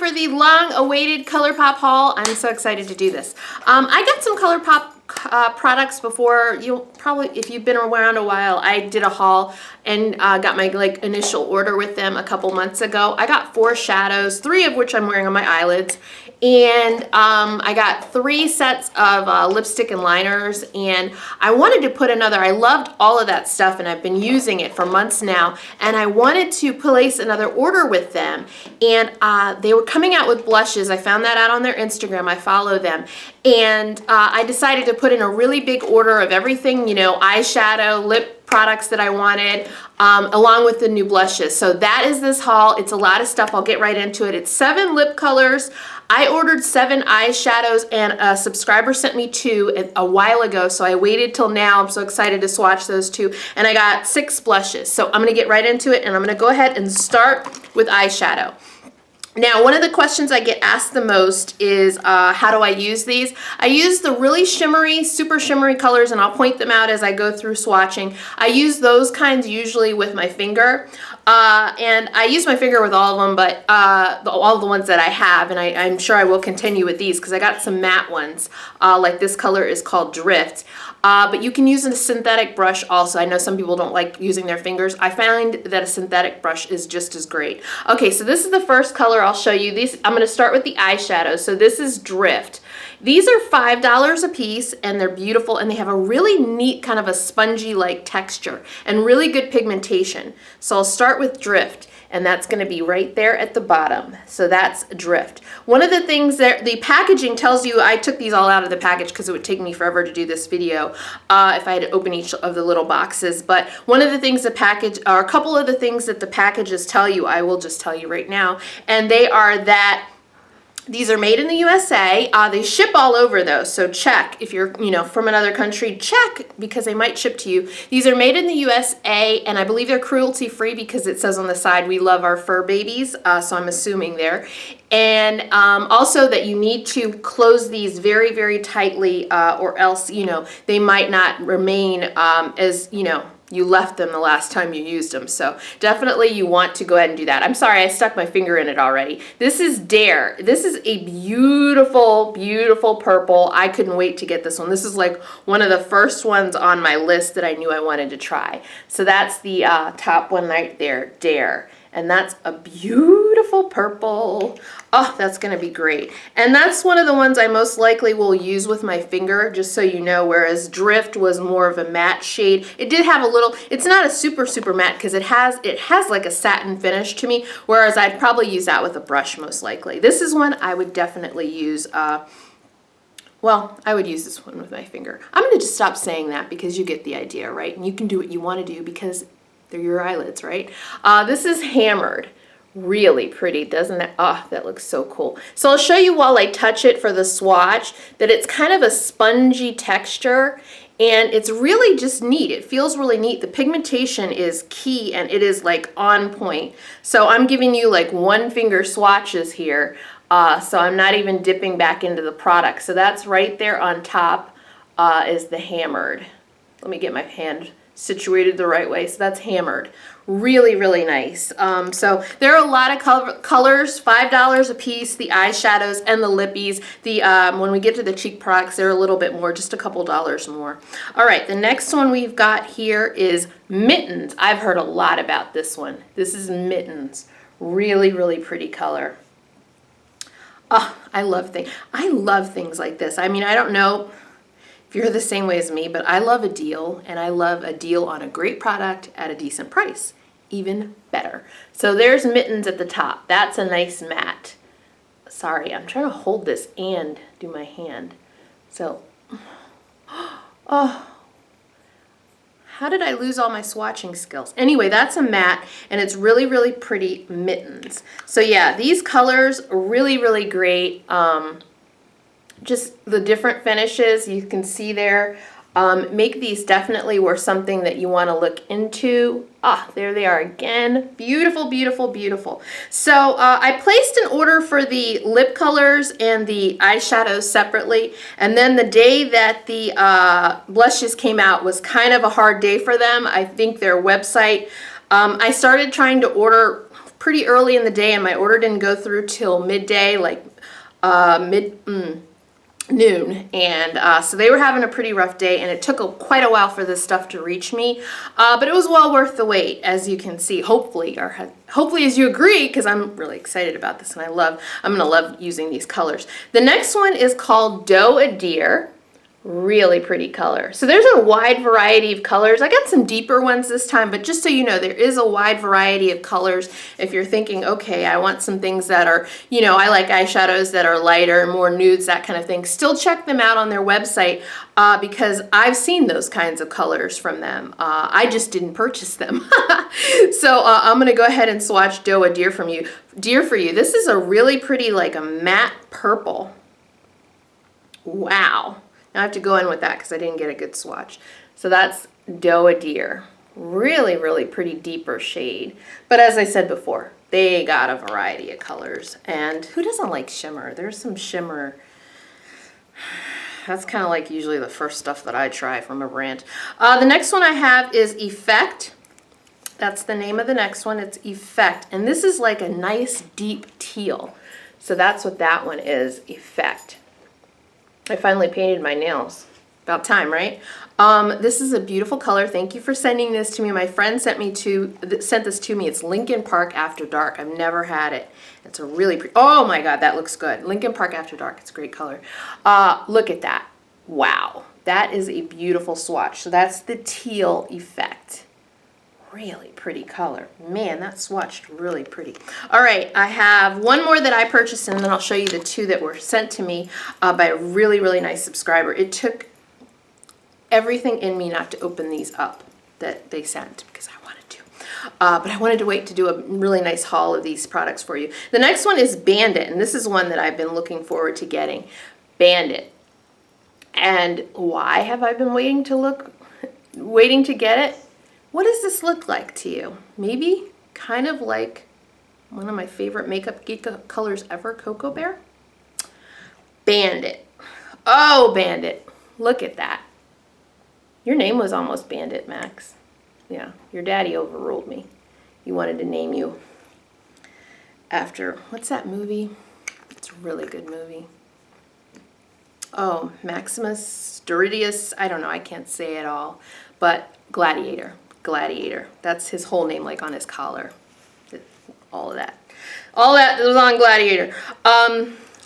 for the long-awaited Colourpop haul. I'm so excited to do this. I got some Colourpop products before. You'll probably, if you've been around a while, I did a haul and got my initial order with them a couple months ago. I got 4 shadows, 3 of which I'm wearing on my eyelids. And I got 3 sets of lipstick and liners, and I wanted to put another. I loved all of that stuff, and I've been using it for months now, and I wanted to place another order with them. And they were coming out with blushes. I found that out on their Instagram. I follow them. And I decided to put in a really big order of everything, you know, eyeshadow, lip products that I wanted, along with the new blushes. So that is this haul. It's a lot of stuff. I'll get right into it. It's 7 lip colors. I ordered 7 eyeshadows, and a subscriber sent me 2 a while ago, so I waited till now. I'm so excited to swatch those 2. And I got 6 blushes. So I'm going to get right into it, and I'm going to go ahead and start with eyeshadow. Now, one of the questions I get asked the most is, how do I use these? I use the really shimmery, super shimmery colors, and I'll point them out as I go through swatching. I use those kinds usually with my finger, and I use my finger with all of them, but all the ones that I have, and I'm sure I will continue with these because I got some matte ones, like this color is called Drift. But you can use a synthetic brush also. I know some people don't like using their fingers. I find that a synthetic brush is just as great. Okay, so this is the first color I'll show you. I'm going to start with the eyeshadow. So this is Drift. These are $5 a piece, and they're beautiful, and they have a really neat kind of a spongy-like texture and really good pigmentation. So I'll start with Drift, and that's going to be right there at the bottom. So that's Drift. One of the things that the packaging tells you, I took these all out of the package because it would take me forever to do this video if I had to open each of the little boxes. But one of the things the package, or a couple of the things that the packages tell you, I will just tell you right now, and they are that these are made in the USA. They ship all over though, so check. If you're, from another country, check because they might ship to you. These are made in the USA, and I believe they're cruelty-free because it says on the side, we love our fur babies, so I'm assuming there. And also that you need to close these very, very tightly, or else, they might not remain as, you left them the last time you used them. So definitely you want to go ahead and do that. I'm sorry, I stuck my finger in it already. This is Dare. This is a beautiful, beautiful purple. I couldn't wait to get this one. This is like one of the first ones on my list that I knew I wanted to try. So that's the top one right there, Dare. And that's a beautiful purple. Oh, that's gonna be great. And that's one of the ones I most likely will use with my finger, just so you know, whereas Drift was more of a matte shade. It did have a little, it's not a super, super matte because it has like a satin finish to me, whereas I'd probably use that with a brush most likely. This is one I would definitely use, well, I would use this one with my finger. I'm gonna just stop saying that because you get the idea, right? And you can do what you wanna do because they're your eyelids, right? This is Hammered. Really pretty, doesn't it? Oh, that looks so cool. So I'll show you while I touch it for the swatch that it's kind of a spongy texture, and it's really just neat. It feels really neat. The pigmentation is key, and it is like on point. So I'm giving you like 1 finger swatches here, so I'm not even dipping back into the product. So that's right there on top is the Hammered. Let me get my hand situated the right way. So that's Hammered. Really, really nice. So there are a lot of colors, $5 a piece, the eyeshadows and the lippies. When we get to the cheek products, they're a little bit more, just a couple dollars more. All right, the next one we've got here is Mittens. I've heard a lot about this one. This is Mittens. Really, really pretty color. Oh, I love things like this. I mean, I don't know if you're the same way as me, but I love a deal, and I love a deal on a great product at a decent price. Even better. So there's Mittens at the top. That's a nice matte. Sorry, I'm trying to hold this and do my hand. So, oh, how did I lose all my swatching skills? Anyway, that's a matte, and it's really, really pretty Mittens. So yeah, these colors are really, really great. Just the different finishes you can see there make these definitely worth something that you want to look into. Ah, there they are again. Beautiful, beautiful, beautiful. So I placed an order for the lip colors and the eyeshadows separately, and then the day that the blushes came out was kind of a hard day for them. I think their website, I started trying to order pretty early in the day and my order didn't go through till midday, like noon, and so they were having a pretty rough day, and it took quite a while for this stuff to reach me, but it was well worth the wait, as you can see, hopefully, or hopefully as you agree, because I'm really excited about this, and I'm gonna love using these colors. The next one is called Doe a Deer. Really pretty color. So there's a wide variety of colors. I got some deeper ones this time, but just so you know, there is a wide variety of colors. If you're thinking, okay, I want some things that are, you know, I like eyeshadows that are lighter, more nudes, that kind of thing, still check them out on their website because I've seen those kinds of colors from them. I just didn't purchase them. So I'm gonna go ahead and swatch Doe a Deer for you. This is a really pretty, like a matte purple. Wow. Now I have to go in with that because I didn't get a good swatch. So that's Doe a Deer. Really, really pretty deeper shade. But as I said before, they got a variety of colors. And who doesn't like shimmer? There's some shimmer. That's kind of like usually the first stuff that I try from a brand. The next one I have is Effect. That's the name of the next one. It's Effect. And this is like a nice deep teal. So that's what that one is, Effect. I finally painted my nails. About time, right? This is a beautiful color. Thank you for sending this to me. My friend sent this to me. It's Lincoln Park After Dark. I've never had it. It's a really pretty, oh my God, that looks good. Lincoln Park After Dark, it's a great color. Look at that. Wow, that is a beautiful swatch. So that's the teal Effect. Really pretty color. Man, that swatched really pretty. All right, I have one more that I purchased, and then I'll show you the two that were sent to me by a really, really nice subscriber. It took everything in me not to open these up that they sent because I wanted to. But I wanted to wait to do a really nice haul of these products for you. The next one is Bandit, and this is one that I've been looking forward to getting. Bandit. And why have I been waiting to get it? What does this look like to you? Maybe kind of like one of my favorite makeup geek colors ever, Cocoa Bear? Bandit. Oh, Bandit. Look at that. Your name was almost Bandit, Max. Yeah, your daddy overruled me. He wanted to name you after, what's that movie? It's a really good movie. Oh, Maximus Sturidius. I don't know, I can't say it all. But Gladiator. Gladiator. That's his whole name, like on his collar. All of that. All that was on Gladiator.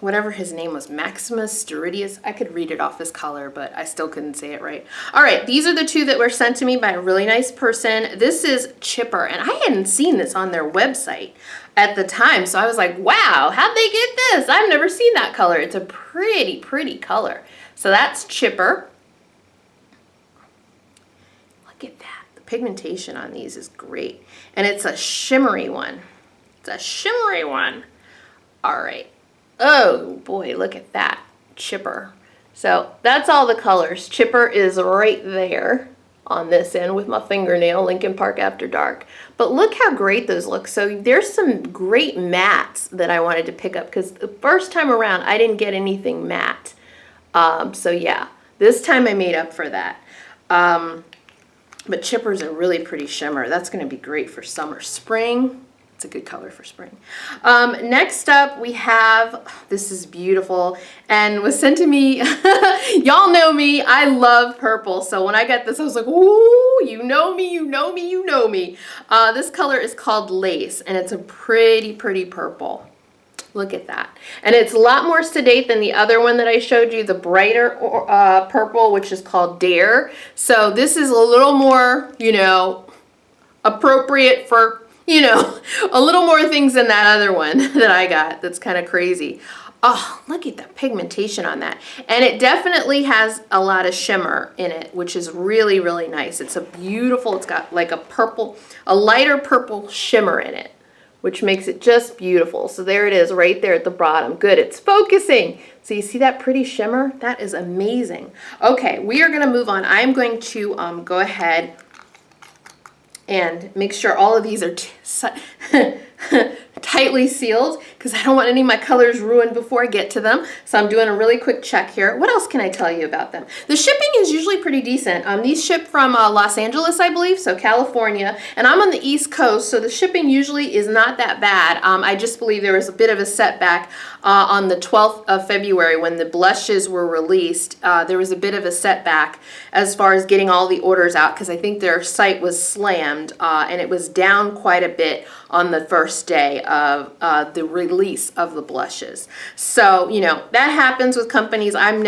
Whatever his name was, Maximus Sturidius. I could read it off his collar, but I still couldn't say it right. All right, these are the two that were sent to me by a really nice person. This is Chipper, and I hadn't seen this on their website at the time, so I was like, wow, how'd they get this? I've never seen that color. It's a pretty, pretty color. So that's Chipper. Look at that. Pigmentation on these is great, and it's a shimmery one. It's a shimmery one. All right. Oh boy, look at that. Chipper. So that's all the colors. Chipper is right there on this end with my fingernail, Lincoln Park After Dark. But look how great those look. So there's some great mattes that I wanted to pick up because the first time around I didn't get anything matte. So yeah, this time I made up for that. But Chipper's a really pretty shimmer. That's going to be great for summer. Spring, it's a good color for spring. Next up, we have, this is beautiful, and was sent to me, y'all know me, I love purple. So when I got this, I was like, ooh, you know me, you know me, you know me. This color is called Lace, and it's a pretty, pretty purple. Look at that. And it's a lot more sedate than the other one that I showed you, the brighter purple, which is called Dare. So this is a little more, you know, appropriate for, you know, a little more things than that other one that I got. That's kind of crazy. Oh, look at the pigmentation on that. And it definitely has a lot of shimmer in it, which is really, really nice. It's a beautiful, it's got like a purple, a lighter purple shimmer in it, which makes it just beautiful. So there it is right there at the bottom. Good, it's focusing. So you see that pretty shimmer? That is amazing. Okay, we are gonna move on. I'm going to go ahead and make sure all of these are tightly sealed because I don't want any of my colors ruined before I get to them. So I'm doing a really quick check here. What else can I tell you about them? The shipping is usually pretty decent. These ship from Los Angeles, I believe, so California, and I'm on the East Coast, so the shipping usually is not that bad. I just believe there was a bit of a setback on the 12th of February when the blushes were released. There was a bit of a setback as far as getting all the orders out, because I think their site was slammed and it was down quite a bit on the first day of the release of the blushes. So, you know, that happens with companies. I'm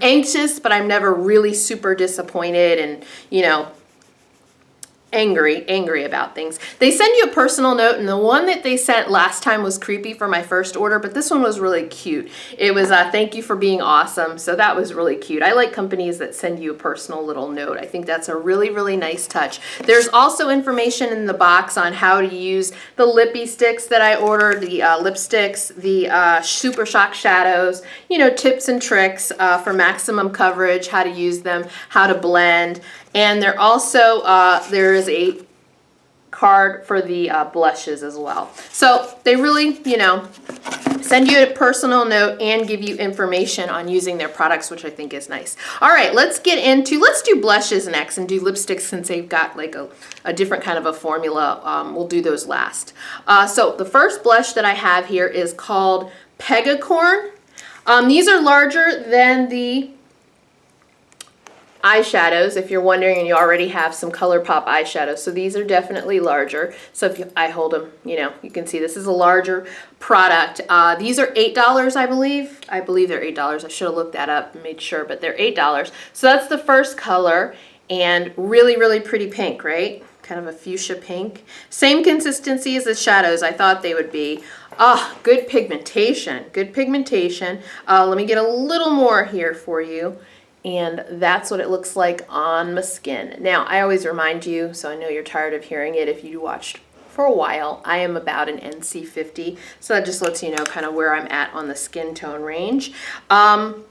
anxious, but I'm never really super disappointed and, you know, angry about things. They send you a personal note, and the one that they sent last time was creepy for my first order, but this one was really cute. It was thank you for being awesome, so that was really cute. I like companies that send you a personal little note. I think that's a really, really nice touch. There's also information in the box on how to use the Lippy sticks that I ordered, the lipsticks, the Super Shock shadows, you know, tips and tricks for maximum coverage, how to use them, how to blend. And there also, there is a card for the blushes as well. So they really, you know, send you a personal note and give you information on using their products, which I think is nice. All right, let's do blushes next and do lipsticks since they've got like a different kind of a formula. We'll do those last. So the first blush that I have here is called Pegacorn. These are larger than the eyeshadows, if you're wondering, and you already have some Colourpop eyeshadows. So these are definitely larger. So if I hold them, you know, you can see this is a larger product. These are $8, I believe. I believe they're $8. I should have looked that up and made sure, but they're $8. So that's the first color, and really, really pretty pink, right? Kind of a fuchsia pink. Same consistency as the shadows I thought they would be. Good pigmentation, good pigmentation. Let me get a little more here for you. And that's what it looks like on my skin. Now, I always remind you, so I know you're tired of hearing it if you watched for a while, I am about an NC 50, so that just lets you know kind of where I'm at on the skin tone range. The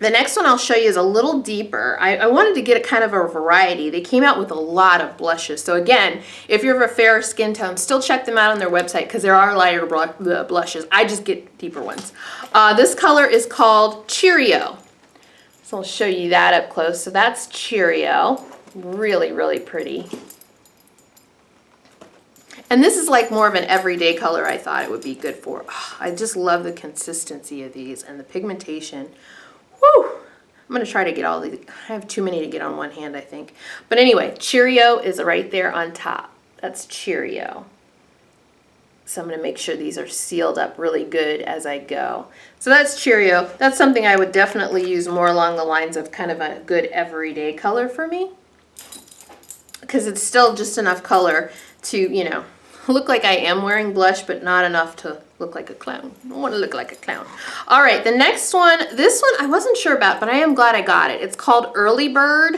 next one I'll show you is a little deeper. I wanted to get a kind of a variety. They came out with a lot of blushes. So again, if you're of a fair skin tone, still check them out on their website because there are lighter blushes. I just get deeper ones. This color is called Cheerio. So I'll show you that up close. So that's Cheerio. Really, really pretty. And this is like more of an everyday color I thought it would be good for. I just love the consistency of these and the pigmentation. Woo! I'm going to try to get all these. I have too many to get on one hand, I think. But anyway, Cheerio is right there on top. That's Cheerio. So I'm going to make sure these are sealed up really good as I go. So that's Cheerio. That's something I would definitely use more along the lines of kind of a good everyday color for me. Because it's still just enough color to, you know, look like I am wearing blush, but not enough to look like a clown. I don't want to look like a clown. All right, the next one, this one I wasn't sure about, but I am glad I got it. It's called Early Bird.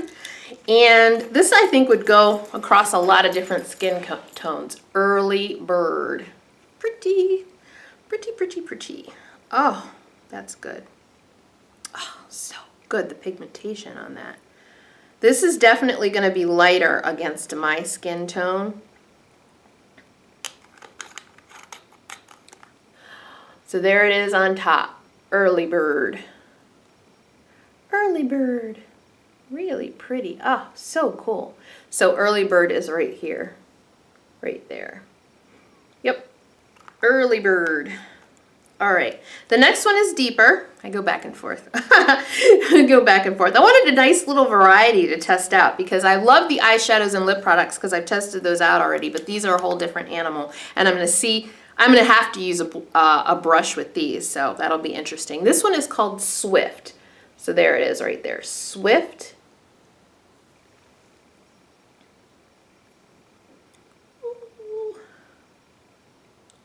And this I think would go across a lot of different skin tones. Early Bird. Pretty, pretty, pretty, pretty. Oh, that's good. Oh, so good, the pigmentation on that. This is definitely going to be lighter against my skin tone. So there it is on top. Early Bird. Early Bird. Really pretty. Oh, so cool. So Early Bird is right here. Right there. Yep. Early Bird. All right. The next one is deeper. I go back and forth. I go back and forth. I wanted a nice little variety to test out because I love the eyeshadows and lip products because I've tested those out already, but these are a whole different animal. And I'm going to have to use a brush with these, so that'll be interesting. This one is called Swift. So there it is right there. Swift.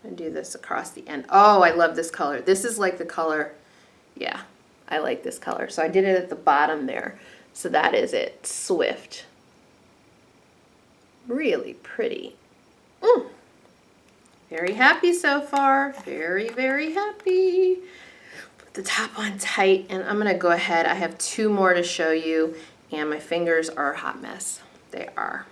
And do this across the end. Oh, I love this color. This is like the color, yeah, I like this color. So I did it at the bottom there. So that is it, Swift. Really pretty. Very happy so far. Very, very happy. Put the top on tight, and I'm gonna go ahead. I have two more to show you, and my fingers are a hot mess. They are.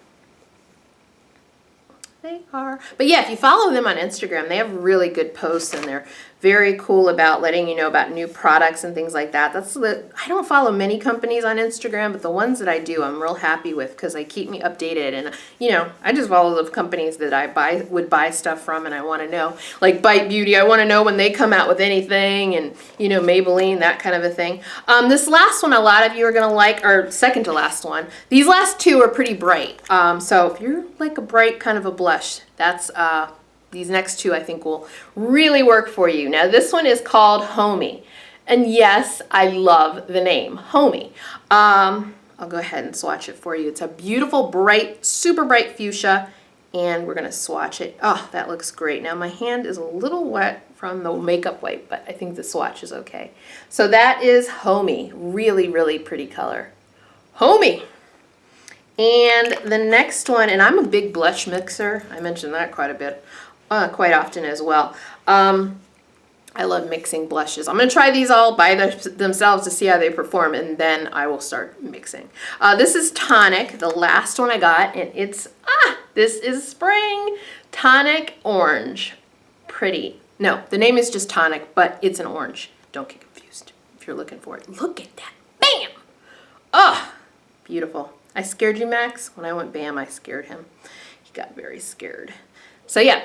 they are. But yeah, if you follow them on Instagram, they have really good posts and they're very cool about letting you know about new products and things like that. I don't follow many companies on Instagram, but the ones that I do, I'm real happy with because they keep me updated. And you know, I just follow the companies that I would buy stuff from, and I want to know, like Bite Beauty. I want to know when they come out with anything, and you know, Maybelline, that kind of a thing. This last one, a lot of you are gonna like, or second to last one. These last two are pretty bright. So if you're like a bright kind of a blush, that's these next two I think will really work for you. Now this one is called Homey. And yes, I love the name, Homey. I'll go ahead and swatch it for you. It's a beautiful, bright, super bright fuchsia, and we're gonna swatch it. Oh, that looks great. Now my hand is a little wet from the makeup wipe, but I think the swatch is okay. So that is Homey. Really, really pretty color. Homey. And the next one, and I'm a big blush mixer. I mentioned that quite a bit. Quite often as well. I love mixing blushes. I'm going to try these all by themselves to see how they perform, and then I will start mixing. This is Tonic, the last one I got, and it's, this is Spring Tonic Orange. Pretty. No, the name is just Tonic, but it's an orange. Don't get confused if you're looking for it. Look at that. Bam! Oh, beautiful. I scared you, Max? When I went bam, I scared him. He got very scared. So yeah.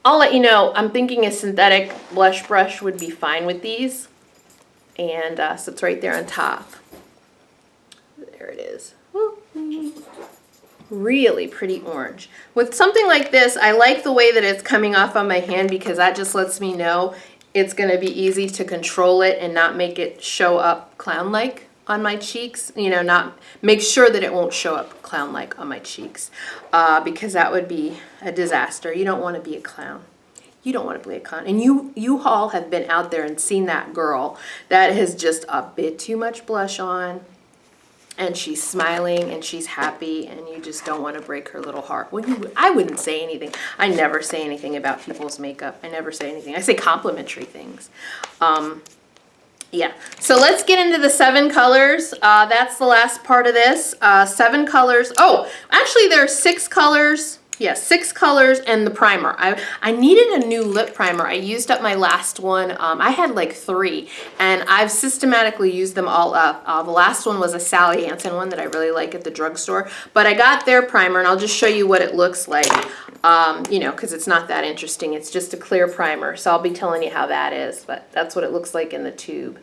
I'll let you know, I'm thinking a synthetic blush brush would be fine with these. And so it's right there on top. There it is. Really pretty orange. With something like this, I like the way that it's coming off on my hand because that just lets me know it's going to be easy to control it and not make it show up clown-like on my cheeks, you know, not make sure that it won't show up clown-like on my cheeks, because that would be a disaster. You don't want to be a clown. You don't want to be a clown. And you all have been out there and seen that girl that has just a bit too much blush on, and she's smiling and she's happy, and you just don't want to break her little heart. I wouldn't say anything. I never say anything about people's makeup. I never say anything. I say complimentary things. Yeah, so let's get into the 7 colors. That's the last part of this. 7 colors. Oh, actually there are 6 colors. Yeah, 6 colors and the primer. I needed a new lip primer. I used up my last one. I had like 3, and I've systematically used them all up. The last one was a Sally Hansen one that I really like at the drugstore. But I got their primer, and I'll just show you what it looks like. You know, because it's not that interesting. It's just a clear primer, so I'll be telling you how that is. But that's what it looks like in the tube.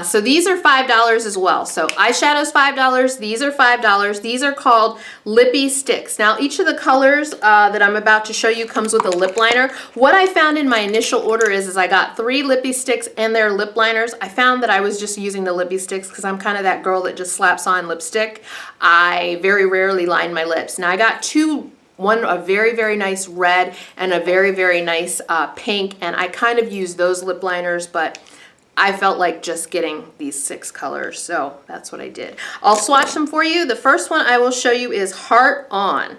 So these are $5 as well. So eyeshadows $5. These are $5. These are called Lippy sticks. Now each of the colors that I'm about to show you comes with a lip liner. What I found in my initial order is I got 3 Lippy sticks and their lip liners. I found that I was just using the Lippy sticks because I'm kind of that girl that just slaps on lipstick. I very rarely line my lips. Now I got 2. One a very, very nice red and a very, very nice pink, and I kind of use those lip liners, but I felt like just getting these 6 colors, so that's what I did. I'll swatch them for you. The first one I will show you is Heart On.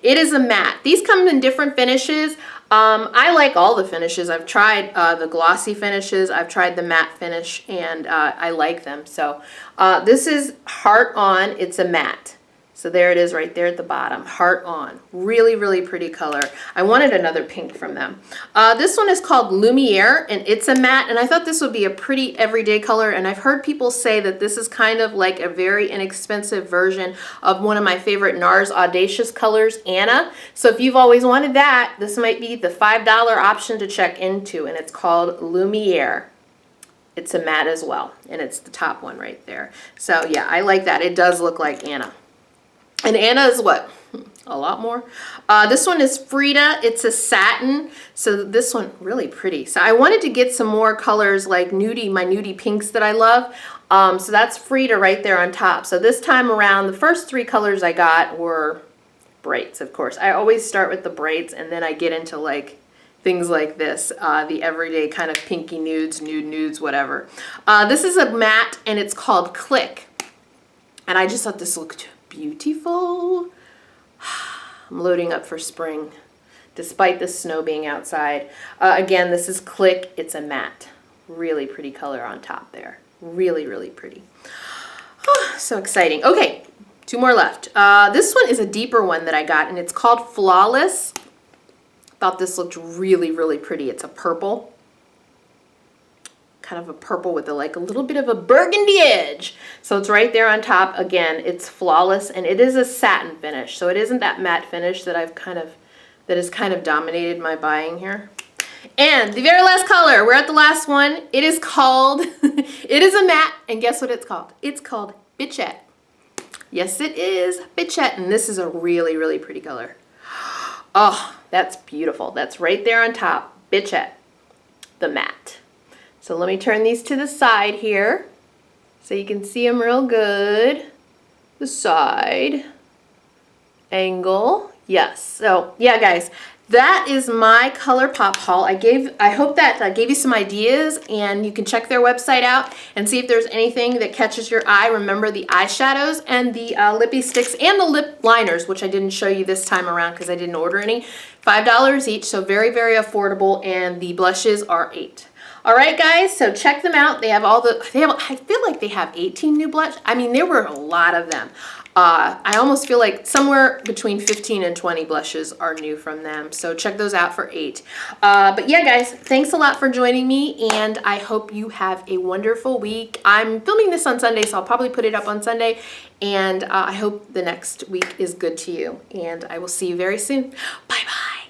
It is a matte. These come in different finishes. I like all the finishes. I've tried the glossy finishes, I've tried the matte finish, and I like them. So this is Heart On. It's a matte. So there it is right there at the bottom, Heart On. Really, really pretty color. I wanted another pink from them. This one is called Lumiere, and it's a matte, and I thought this would be a pretty everyday color, and I've heard people say that this is kind of like a very inexpensive version of one of my favorite NARS Audacious colors, Anna. So if you've always wanted that, this might be the $5 option to check into, and it's called Lumiere. It's a matte as well, and it's the top one right there. So yeah, I like that. It does look like Anna. And Anna is what? A lot more. This one is Frida. It's a satin. So this one, really pretty. So I wanted to get some more colors like nudie, my nudie pinks that I love. So that's Frida right there on top. So this time around, the first 3 colors I got were brights, of course. I always start with the brights, and then I get into like things like this, the everyday kind of pinky nudes, nudes, whatever. This is a matte, and it's called Click. And I just thought this looked beautiful. I'm loading up for spring, despite the snow being outside. Again, this is Click. It's a matte. Really pretty color on top there. Really, really pretty. So exciting. Okay, 2 more left. This one is a deeper one that I got, and it's called Flawless. Thought this looked really, really pretty. It's a purple. Kind of a purple with like a little bit of a burgundy edge. So it's right there on top. Again, it's flawless, and it is a satin finish. So it isn't that matte finish that that has kind of dominated my buying here. And the very last color, we're at the last one. It is called, it is a matte, and guess what it's called? It's called Bitchette. Yes, it is Bitchette, and this is a really, really pretty color. Oh, that's beautiful. That's right there on top, Bitchette, the matte. So let me turn these to the side here so you can see them real good. The side angle, yes. So yeah, guys, that is my Colourpop haul. I hope that I gave you some ideas, and you can check their website out and see if there's anything that catches your eye. Remember the eyeshadows and the Lippy sticks and the lip liners, which I didn't show you this time around because I didn't order any. $5 each, so very, very affordable, and the blushes are $8. All right, guys, so check them out. They have I feel like they have 18 new blushes. I mean, there were a lot of them. I almost feel like somewhere between 15 and 20 blushes are new from them. So check those out for $8. But yeah, guys, thanks a lot for joining me, and I hope you have a wonderful week. I'm filming this on Sunday, so I'll probably put it up on Sunday. And I hope the next week is good to you. And I will see you very soon. Bye-bye.